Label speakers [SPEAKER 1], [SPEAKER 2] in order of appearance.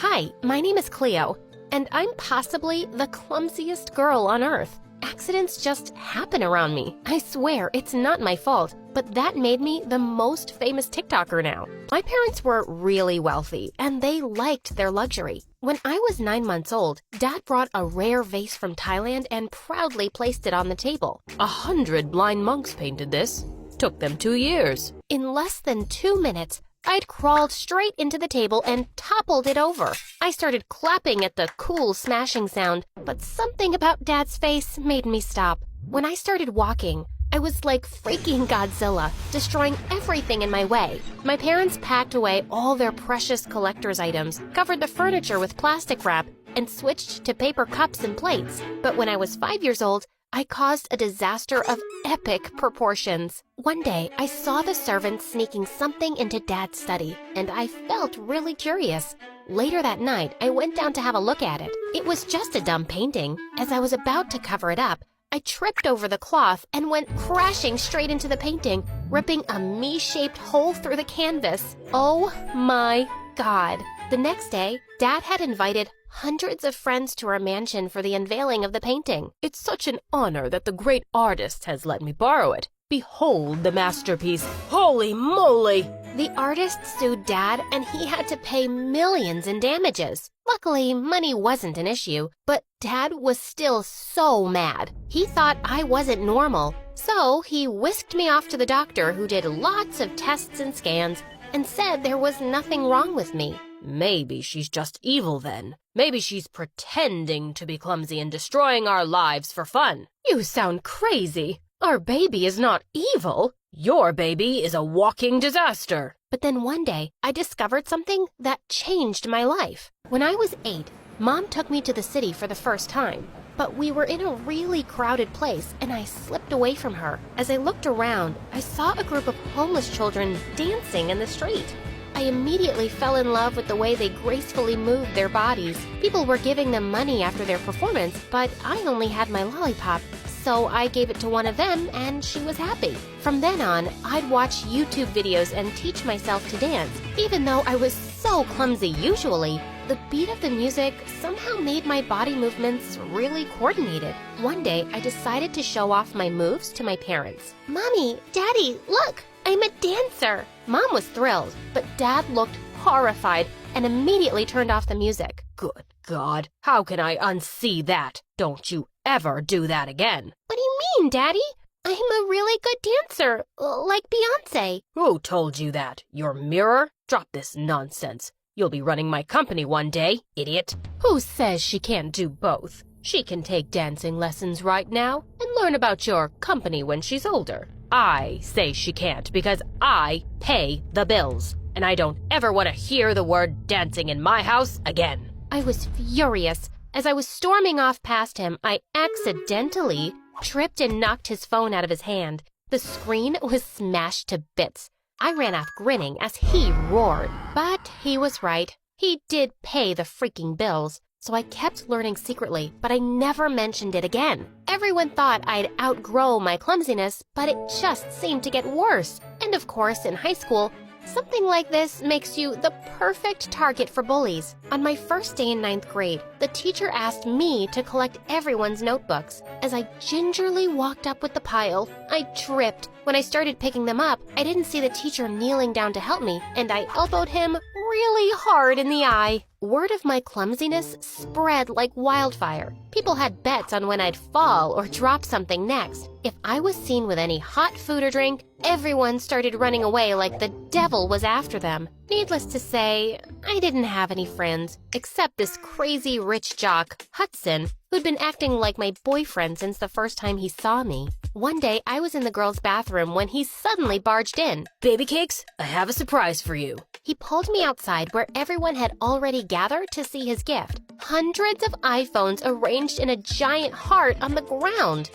[SPEAKER 1] Hi, my name is Cleo, and I'm possibly the clumsiest girl on earth. Accidents just happen around me. I swear, it's not my fault, but that made me the most famous TikToker now. My parents were really wealthy, and they liked their luxury. When I was 9 months old, Dad brought a rare vase from Thailand and proudly placed it on the table. 100 blind monks painted this. Took them 2 years. In less than 2 minutes, I'd crawled straight into the table and toppled it over. I started clapping at the cool smashing sound, but something about Dad's face made me stop. When I started walking, I was like freaking Godzilla, destroying everything in my way. My parents packed away all their precious collector's items, covered the furniture with plastic wrap, and switched to paper cups and plates. But when I was 5 years old, I caused a disaster of epic proportions. One day, I saw the servants sneaking something into Dad's study, and I felt really curious. Later that night, I went down to have a look at it. It was just a dumb painting. As I was about to cover it up, I tripped over the cloth and went crashing straight into the painting, ripping a me-shaped hole through the canvas. Oh my God. The next day, Dad had invited hundreds of friends to our mansion for the unveiling of the painting. It's such an honor that the great artist has let me borrow it. Behold the masterpiece. Holy moly! The artist sued Dad, and he had to pay millions in damages. Luckily, money wasn't an issue, but Dad was still so mad. He thought I wasn't normal, so he whisked me off to the doctor, who did lots of tests and scans and said there was nothing wrong with me. Maybe she's just evil then. Maybe she's pretending to be clumsy and destroying our lives for fun. You sound crazy. Our baby is not evil. Your baby is a walking disaster. But then one day, I discovered something that changed my life. When I was 8, Mom took me to the city for the first time. But we were in a really crowded place, and I slipped away from her. As I looked around, I saw a group of homeless children dancing in the street. I immediately fell in love with the way they gracefully moved their bodies. People were giving them money after their performance, but I only had my lollipop, so I gave it to one of them and she was happy. From then on, I'd watch YouTube videos and teach myself to dance. Even though I was so clumsy usually, the beat of the music somehow made my body movements really coordinated. One day, I decided to show off my moves to my parents. Mommy, Daddy, look! I'm a dancer! Mom was thrilled, but Dad looked horrified and immediately turned off the music. Good God, how can I unsee that? Don't you ever do that again. What do you mean, Daddy? I'm a really good dancer, like Beyonce. Who told you that? Your mirror? Drop this nonsense. You'll be running my company one day, idiot. Who says she can't do both? She can take dancing lessons right now and learn about your company when she's older. I say she can't because I pay the bills, and I don't ever want to hear the word dancing in my house again. I was furious. As I was storming off past him, I accidentally tripped and knocked his phone out of his hand. The screen was smashed to bits. I ran off grinning as he roared. But he was right. He did pay the freaking bills. So I kept learning secretly, but I never mentioned it again. Everyone thought I'd outgrow my clumsiness, but it just seemed to get worse. And of course, in high school, something like this makes you the perfect target for bullies. On my first day in 9th grade, the teacher asked me to collect everyone's notebooks. As I gingerly walked up with the pile, I tripped. When I started picking them up, I didn't see the teacher kneeling down to help me, and I elbowed him really hard in the eye. Word of my clumsiness spread like wildfire. People had bets on when I'd fall or drop something next. If I was seen with any hot food or drink, everyone started running away like the devil was after them. Needless to say, I didn't have any friends, except this crazy rich jock, Hudson, who'd been acting like my boyfriend since the first time he saw me. One day, I was in the girls' bathroom when he suddenly barged in. Baby cakes, I have a surprise for you. He pulled me outside where everyone had already gathered to see his gift. Hundreds of iPhones arranged in a giant heart on the ground.